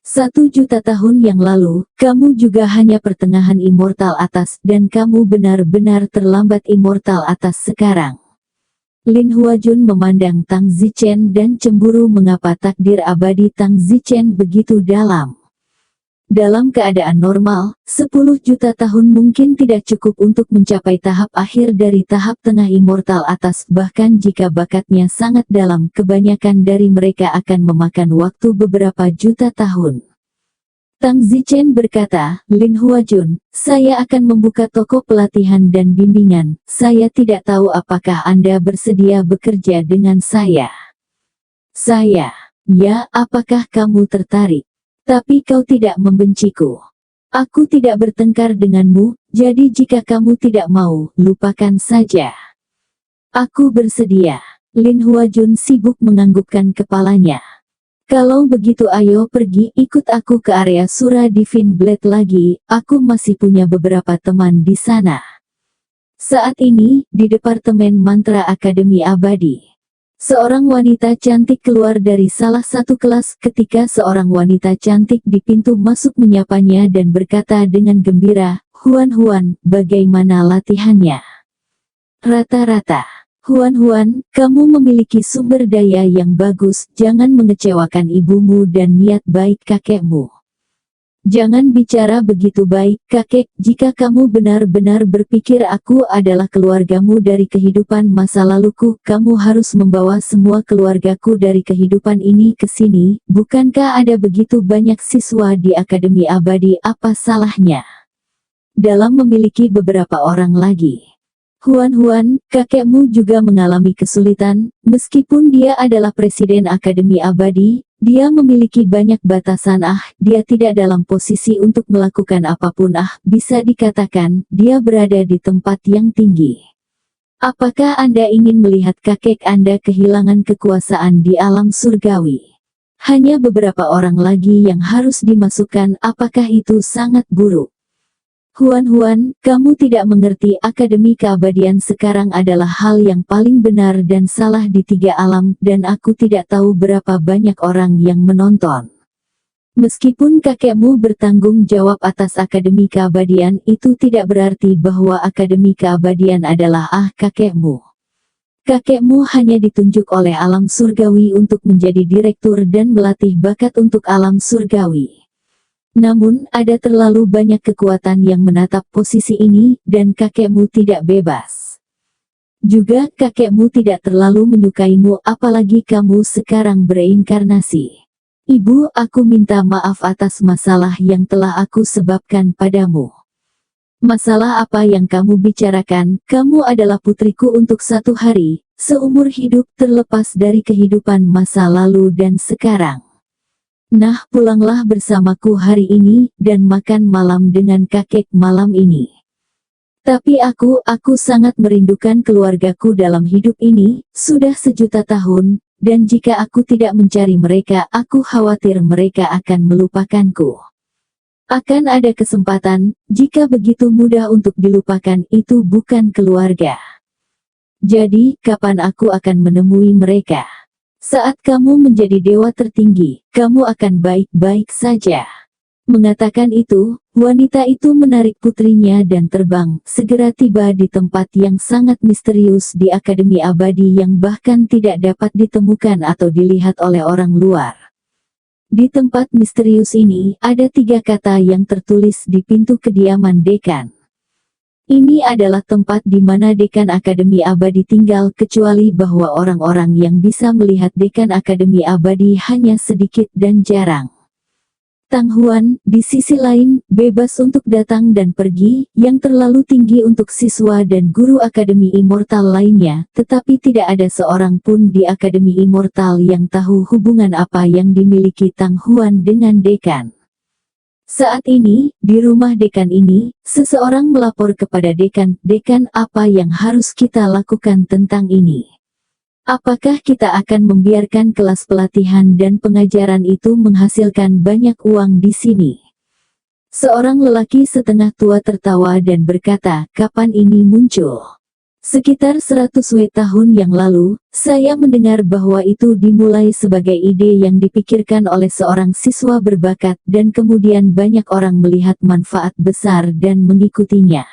1 juta tahun yang lalu, kamu juga hanya pertengahan immortal atas, dan kamu benar-benar terlambat immortal atas sekarang. Lin Huajun memandang Tang Zichen dan cemburu mengapa takdir abadi Tang Zichen begitu dalam. Dalam keadaan normal, 10 juta tahun mungkin tidak cukup untuk mencapai tahap akhir dari tahap tengah immortal atas, bahkan jika bakatnya sangat dalam, kebanyakan dari mereka akan memakan waktu beberapa juta tahun. Tang Zichen berkata, Lin Huajun, saya akan membuka toko pelatihan dan bimbingan, saya tidak tahu apakah Anda bersedia bekerja dengan saya. Saya, ya, apakah kamu tertarik? Tapi kau tidak membenciku. Aku tidak bertengkar denganmu, jadi jika kamu tidak mau, lupakan saja. Aku bersedia. Lin Huajun sibuk menganggukkan kepalanya. Kalau begitu ayo pergi ikut aku ke area Sura Divine Blade lagi, aku masih punya beberapa teman di sana. Saat ini, di Departemen Mantra Akademi Abadi. Seorang wanita cantik keluar dari salah satu kelas ketika seorang wanita cantik di pintu masuk menyapanya dan berkata dengan gembira, Huan, bagaimana latihannya? Rata-rata. Huan, kamu memiliki sumber daya yang bagus, jangan mengecewakan ibumu dan niat baik kakekmu. Jangan bicara begitu baik, kakek, jika kamu benar-benar berpikir aku adalah keluargamu dari kehidupan masa laluku, kamu harus membawa semua keluargaku dari kehidupan ini ke sini, bukankah ada begitu banyak siswa di Akademi Abadi, apa salahnya? Dalam memiliki beberapa orang lagi. Huan, kakekmu juga mengalami kesulitan, meskipun dia adalah Presiden Akademi Abadi, dia memiliki banyak batasan dia tidak dalam posisi untuk melakukan apapun bisa dikatakan, dia berada di tempat yang tinggi. Apakah Anda ingin melihat kakek Anda kehilangan kekuasaan di alam surgawi? Hanya beberapa orang lagi yang harus dimasukkan, apakah itu sangat buruk? Huan, kamu tidak mengerti Akademi Keabadian sekarang adalah hal yang paling benar dan salah di 3 alam, dan aku tidak tahu berapa banyak orang yang menonton. Meskipun kakekmu bertanggung jawab atas Akademi Keabadian, itu tidak berarti bahwa Akademi Keabadian adalah kakekmu. Kakekmu hanya ditunjuk oleh alam surgawi untuk menjadi direktur dan melatih bakat untuk alam surgawi. Namun, ada terlalu banyak kekuatan yang menatap posisi ini, dan kakekmu tidak bebas. Juga, kakekmu tidak terlalu menyukaimu, apalagi kamu sekarang bereinkarnasi. Ibu, aku minta maaf atas masalah yang telah aku sebabkan padamu. Masalah apa yang kamu bicarakan? Kamu adalah putriku untuk 1 hari, seumur hidup terlepas dari kehidupan masa lalu dan sekarang. Nah, pulanglah bersamaku hari ini, dan makan malam dengan kakek malam ini. Tapi aku sangat merindukan keluargaku dalam hidup ini, sudah 1.000.000 tahun, dan jika aku tidak mencari mereka, aku khawatir mereka akan melupakanku. Akan ada kesempatan, jika begitu mudah untuk dilupakan, itu bukan keluarga. Jadi, kapan aku akan menemui mereka? Saat kamu menjadi dewa tertinggi, kamu akan baik-baik saja. Mengatakan itu, wanita itu menarik putrinya dan terbang, segera tiba di tempat yang sangat misterius di Akademi Abadi yang bahkan tidak dapat ditemukan atau dilihat oleh orang luar. Di tempat misterius ini, ada 3 kata yang tertulis di pintu kediaman dekan. Ini adalah tempat di mana dekan Akademi Abadi tinggal, kecuali bahwa orang-orang yang bisa melihat dekan Akademi Abadi hanya sedikit dan jarang. Tang Huan, di sisi lain, bebas untuk datang dan pergi, yang terlalu tinggi untuk siswa dan guru Akademi Immortal lainnya, tetapi tidak ada seorang pun di Akademi Immortal yang tahu hubungan apa yang dimiliki Tang Huan dengan dekan. Saat ini, di rumah dekan ini, seseorang melapor kepada dekan, "Dekan, apa yang harus kita lakukan tentang ini? Apakah kita akan membiarkan kelas pelatihan dan pengajaran itu menghasilkan banyak uang di sini?" Seorang lelaki setengah tua tertawa dan berkata, "Kapan ini muncul? Sekitar 100 tahun yang lalu, saya mendengar bahwa itu dimulai sebagai ide yang dipikirkan oleh seorang siswa berbakat dan kemudian banyak orang melihat manfaat besar dan mengikutinya.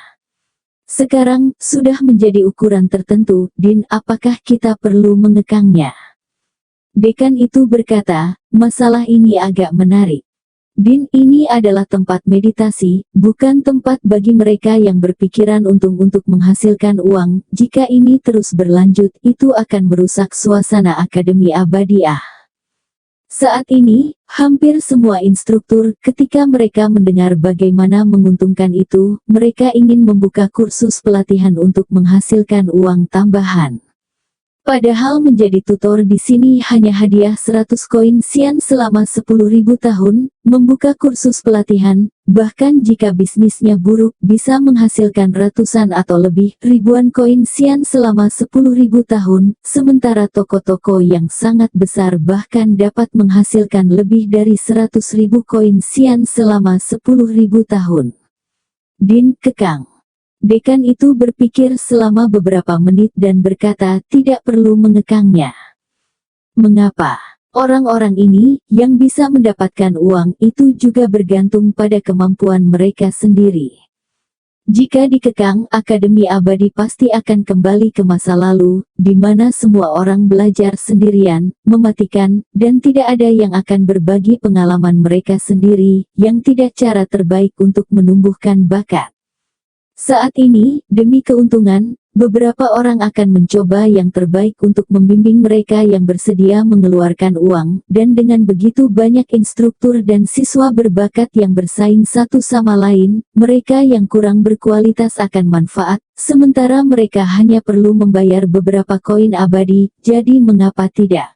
Sekarang, sudah menjadi ukuran tertentu, Din, apakah kita perlu mengekangnya?" Dekan itu berkata, "Masalah ini agak menarik. Din, ini adalah tempat meditasi, bukan tempat bagi mereka yang berpikiran untuk menghasilkan uang. Jika ini terus berlanjut, itu akan merusak suasana Akademi Abadiah." Saat ini, hampir semua instruktur, ketika mereka mendengar bagaimana menguntungkan itu, mereka ingin membuka kursus pelatihan untuk menghasilkan uang tambahan. Padahal menjadi tutor di sini hanya hadiah 100 koin Xian selama 10.000 tahun, membuka kursus pelatihan, bahkan jika bisnisnya buruk, bisa menghasilkan ratusan atau lebih ribuan koin Xian selama 10.000 tahun, sementara toko-toko yang sangat besar bahkan dapat menghasilkan lebih dari 100.000 koin Xian selama 10.000 tahun. Din, kekang. Dekan itu berpikir selama beberapa menit dan berkata, "Tidak perlu mengekangnya." Mengapa? Orang-orang ini, yang bisa mendapatkan uang itu juga bergantung pada kemampuan mereka sendiri. Jika dikekang, Akademi Abadi pasti akan kembali ke masa lalu, di mana semua orang belajar sendirian, mematikan, dan tidak ada yang akan berbagi pengalaman mereka sendiri, yang tidak cara terbaik untuk menumbuhkan bakat. Saat ini, demi keuntungan, beberapa orang akan mencoba yang terbaik untuk membimbing mereka yang bersedia mengeluarkan uang, dan dengan begitu banyak instruktur dan siswa berbakat yang bersaing satu sama lain, mereka yang kurang berkualitas akan manfaat, sementara mereka hanya perlu membayar beberapa koin abadi, jadi mengapa tidak?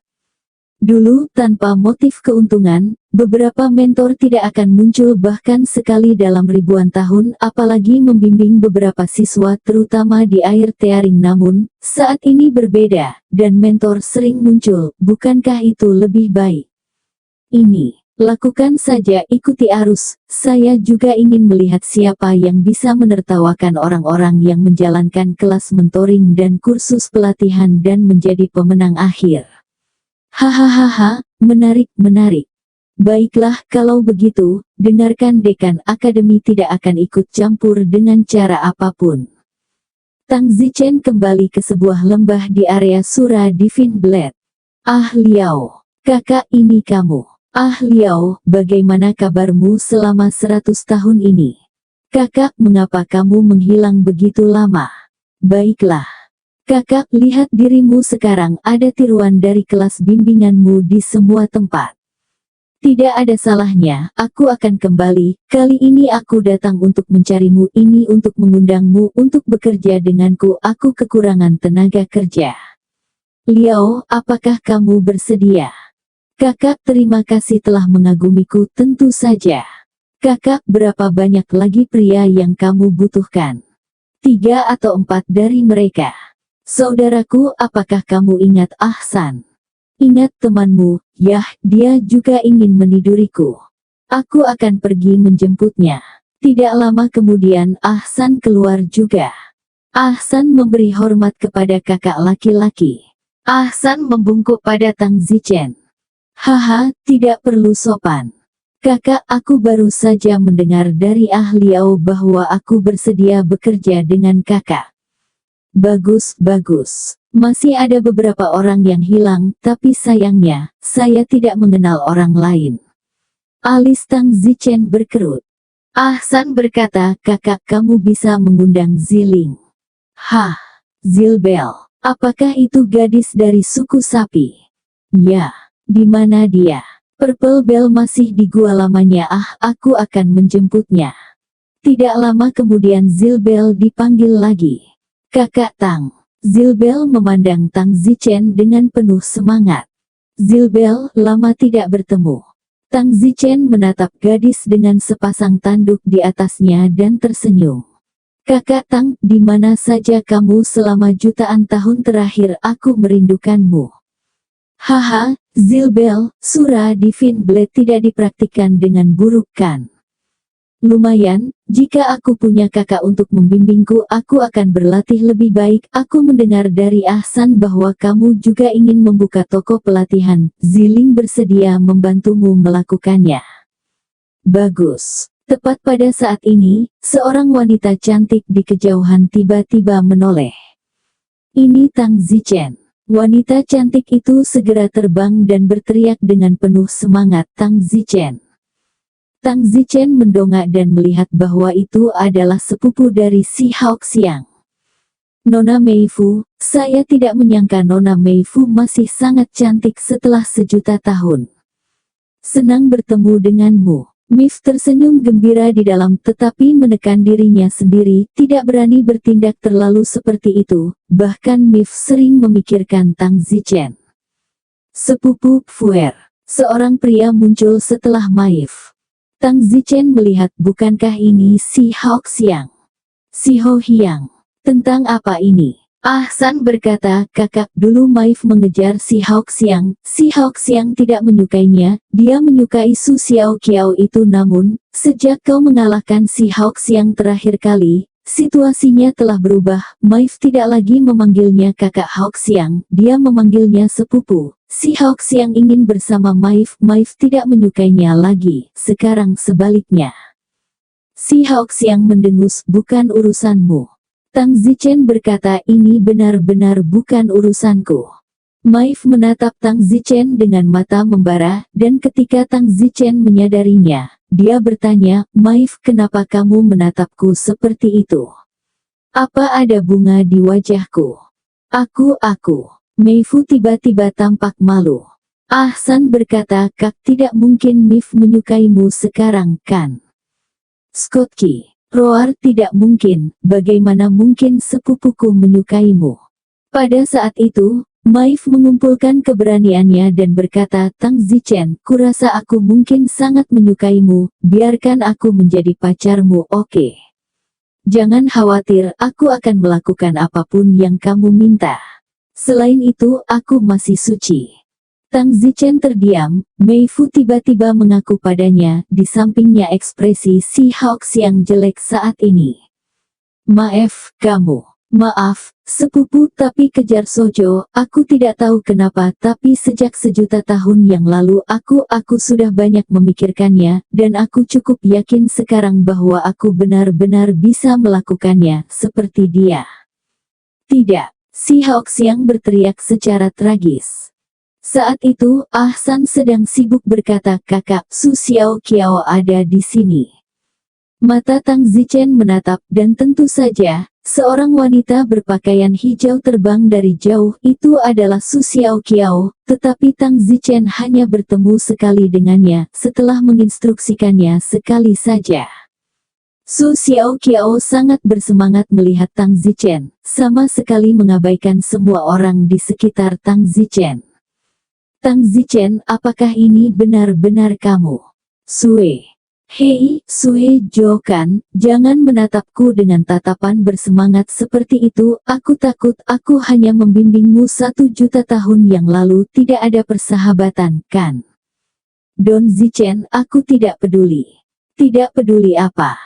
Dulu, tanpa motif keuntungan, beberapa mentor tidak akan muncul bahkan sekali dalam ribuan tahun, apalagi membimbing beberapa siswa terutama di air tearing. Namun, saat ini berbeda, dan mentor sering muncul, bukankah itu lebih baik? Ini, lakukan saja, ikuti arus. Saya juga ingin melihat siapa yang bisa menertawakan orang-orang yang menjalankan kelas mentoring dan kursus pelatihan dan menjadi pemenang akhir. Hahaha, menarik. Baiklah, kalau begitu, dengarkan, dekan Akademi tidak akan ikut campur dengan cara apapun. Tang Zichen kembali ke sebuah lembah di area Sura Divine Blade. "Ah Liao, kakak, ini kamu. Ah Liao, bagaimana kabarmu selama 100 tahun ini? Kakak, mengapa kamu menghilang begitu lama? Baiklah. Kakak, lihat dirimu sekarang, ada tiruan dari kelas bimbinganmu di semua tempat. Tidak ada salahnya, aku akan kembali. Kali ini aku datang untuk mencarimu, ini untuk mengundangmu untuk bekerja denganku. Aku kekurangan tenaga kerja. Liao, apakah kamu bersedia? Kakak, terima kasih telah mengagumiku. Tentu saja. Kakak, berapa banyak lagi pria yang kamu butuhkan? 3 atau 4 dari mereka. Saudaraku, apakah kamu ingat Ahsan? Ingat temanmu, yah, dia juga ingin meniduriku. Aku akan pergi menjemputnya. Tidak lama kemudian Ahsan keluar juga. Ahsan memberi hormat kepada kakak laki-laki. Ahsan membungkuk pada Tang Zichen. Haha, tidak perlu sopan. Kakak, aku baru saja mendengar dari Ah Liao bahwa aku bersedia bekerja dengan kakak. Bagus, bagus. Masih ada beberapa orang yang hilang, tapi sayangnya, saya tidak mengenal orang lain. Alis Tang Zichen berkerut. Ahsan berkata, kakak, kamu bisa mengundang Ziling. Hah, Zilbel. Apakah itu gadis dari suku sapi? Ya, di mana dia? Purple Bell masih di gua lamanya. Aku akan menjemputnya. Tidak lama kemudian Zilbel dipanggil lagi. Kakak Tang. Zilbel memandang Tang Zichen dengan penuh semangat. Zilbel, lama tidak bertemu. Tang Zichen menatap gadis dengan sepasang tanduk di atasnya dan tersenyum. Kakak Tang, di mana saja kamu selama jutaan tahun terakhir? Aku merindukanmu. Haha, Zilbel, surah Divine Blade tidak dipraktikkan dengan buruk kan? Lumayan, jika aku punya kakak untuk membimbingku, aku akan berlatih lebih baik. Aku mendengar dari Ahsan bahwa kamu juga ingin membuka toko pelatihan. Ziling bersedia membantumu melakukannya. Bagus. Tepat pada saat ini, seorang wanita cantik di kejauhan tiba-tiba menoleh. Ini Tang Zichen. Wanita cantik itu segera terbang dan berteriak dengan penuh semangat, Tang Zichen. Tang Zichen mendongak dan melihat bahwa itu adalah sepupu dari si Haoxiang. Nona Meifu, saya tidak menyangka Nona Meifu masih sangat cantik setelah sejuta tahun. Senang bertemu denganmu. Mif tersenyum gembira di dalam tetapi menekan dirinya sendiri, tidak berani bertindak terlalu seperti itu, bahkan Mif sering memikirkan Tang Zichen. Sepupu Fuer. Seorang pria muncul setelah Maif. Tang Zichen melihat, bukankah ini si Haoxiang? Si Ho Hiang. Tentang apa ini? Ahsan berkata, kakak, dulu Maif mengejar si Haoxiang. Si Haoxiang tidak menyukainya, dia menyukai Su Xiao Qiao itu. Namun, sejak kau mengalahkan si Haoxiang terakhir kali, situasinya telah berubah. Maif tidak lagi memanggilnya kakak Haoxiang, dia memanggilnya sepupu. Si Haoxiang ingin bersama Maif, Maif tidak menyukainya lagi. Sekarang sebaliknya. Si Haoxiang mendengus, bukan urusanmu. Tang Zichen berkata, ini benar-benar bukan urusanku. Maif menatap Tang Zichen dengan mata membara, dan ketika Tang Zichen menyadarinya, dia bertanya, Maif, kenapa kamu menatapku seperti itu? Apa ada bunga di wajahku? Aku. Meifu tiba-tiba tampak malu. Ahsan berkata, kak, tidak mungkin Mif menyukaimu sekarang, kan? Skotki. Roar, tidak mungkin, bagaimana mungkin sepupuku menyukaimu? Pada saat itu, Maif mengumpulkan keberaniannya dan berkata, Tang Zichen, kurasa aku mungkin sangat menyukaimu, biarkan aku menjadi pacarmu, oke? Jangan khawatir, aku akan melakukan apapun yang kamu minta. Selain itu, aku masih suci. Tang Zichen terdiam, Meifu tiba-tiba mengaku padanya, di sampingnya ekspresi si Haoxiang jelek saat ini. Maaf, kamu. Maaf, sepupu, tapi kejar Sojo, aku tidak tahu kenapa, tapi sejak sejuta tahun yang lalu aku sudah banyak memikirkannya, dan aku cukup yakin sekarang bahwa aku benar-benar bisa melakukannya, seperti dia. Tidak, si Haoxiang berteriak secara tragis. Saat itu, Ahsan sedang sibuk berkata, kakak, Su Xiao Qiao ada di sini. Mata Tang Zichen menatap, dan tentu saja, seorang wanita berpakaian hijau terbang dari jauh. Itu adalah Su Xiao Qiao, tetapi Tang Zichen hanya bertemu sekali dengannya, setelah menginstruksikannya sekali saja. Su Xiao Qiao sangat bersemangat melihat Tang Zichen, sama sekali mengabaikan semua orang di sekitar Tang Zichen. Tang Zichen, apakah ini benar-benar kamu? Sue. Hei, Sue Jokan, jangan menatapku dengan tatapan bersemangat seperti itu. Aku takut aku hanya membimbingmu 1 juta tahun yang lalu. Tidak ada persahabatan, kan? Don Zichen, aku tidak peduli. Tidak peduli apa?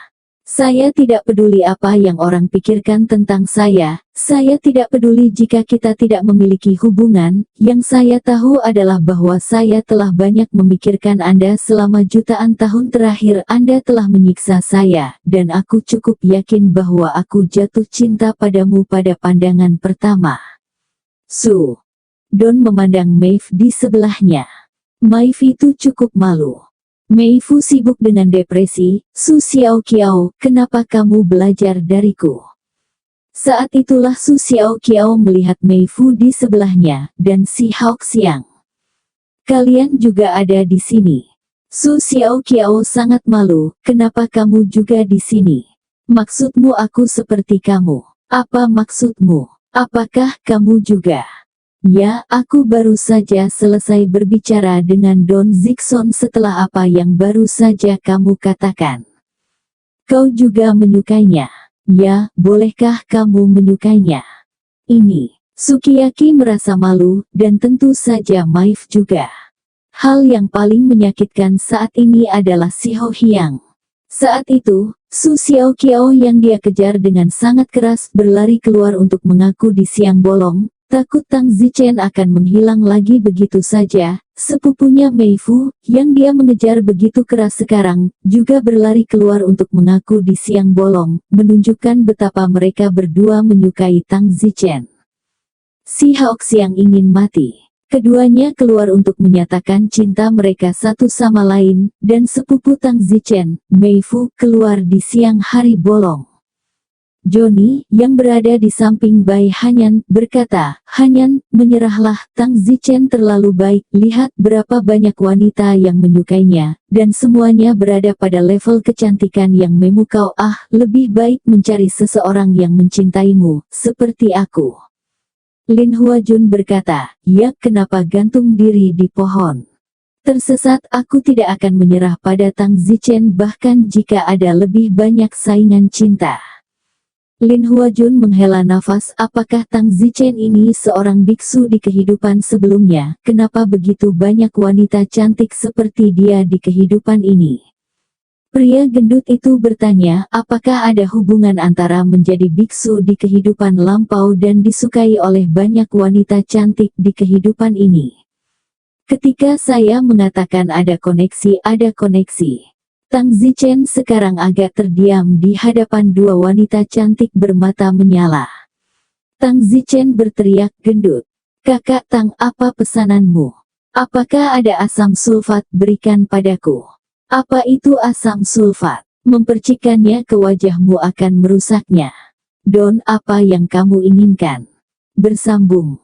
Saya tidak peduli apa yang orang pikirkan tentang saya. Saya tidak peduli jika kita tidak memiliki hubungan. Yang saya tahu adalah bahwa saya telah banyak memikirkan Anda selama jutaan tahun terakhir. Anda telah menyiksa saya, dan aku cukup yakin bahwa aku jatuh cinta padamu pada pandangan pertama. Su. Don memandang Maeve di sebelahnya. Maeve itu cukup malu. Meifu sibuk dengan depresi. Su Xiaoqiao, kenapa kamu belajar dariku? Saat itulah Su Xiaoqiao melihat Meifu di sebelahnya, dan si Haoxiang. Kalian juga ada di sini. Su Xiaoqiao sangat malu, kenapa kamu juga di sini? Maksudmu aku seperti kamu? Apa maksudmu? Apakah kamu juga? Ya, aku baru saja selesai berbicara dengan Don Zixon setelah apa yang baru saja kamu katakan. Kau juga menyukainya. Ya, bolehkah kamu menyukainya? Ini, Sukiyaki merasa malu, dan tentu saja Maeve juga. Hal yang paling menyakitkan saat ini adalah si Ho Hiang. Saat itu, Su Xiaoqiao yang dia kejar dengan sangat keras berlari keluar untuk mengaku di siang bolong. Takut Tang Zichen akan menghilang lagi begitu saja. Sepupunya Meifu, yang dia mengejar begitu keras sekarang, juga berlari keluar untuk mengaku di siang bolong, menunjukkan betapa mereka berdua menyukai Tang Zichen. Si Haoxiang ingin mati. Keduanya keluar untuk menyatakan cinta mereka satu sama lain, dan sepupu Tang Zichen, Meifu, keluar di siang hari bolong. Johnny, yang berada di samping Bai Hanyan, berkata, Hanyan, menyerahlah, Tang Zichen terlalu baik, lihat berapa banyak wanita yang menyukainya, dan semuanya berada pada level kecantikan yang memukau. Lebih baik mencari seseorang yang mencintaimu, seperti aku. Lin Huajun berkata, ya, kenapa gantung diri di pohon? Tersesat, aku tidak akan menyerah pada Tang Zichen bahkan jika ada lebih banyak saingan cinta. Lin Huajun menghela nafas, apakah Tang Zichen ini seorang biksu di kehidupan sebelumnya? Kenapa begitu banyak wanita cantik seperti dia di kehidupan ini? Pria gendut itu bertanya, apakah ada hubungan antara menjadi biksu di kehidupan lampau dan disukai oleh banyak wanita cantik di kehidupan ini? Ketika saya mengatakan ada koneksi, ada koneksi. Tang Zichen sekarang agak terdiam di hadapan dua wanita cantik bermata menyala. Tang Zichen berteriak gendut. Kakak Tang, apa pesananmu? Apakah ada asam sulfat? Berikan padaku. Apa itu asam sulfat? Mempercikannya ke wajahmu akan merusaknya. Don, apa yang kamu inginkan? Bersambung.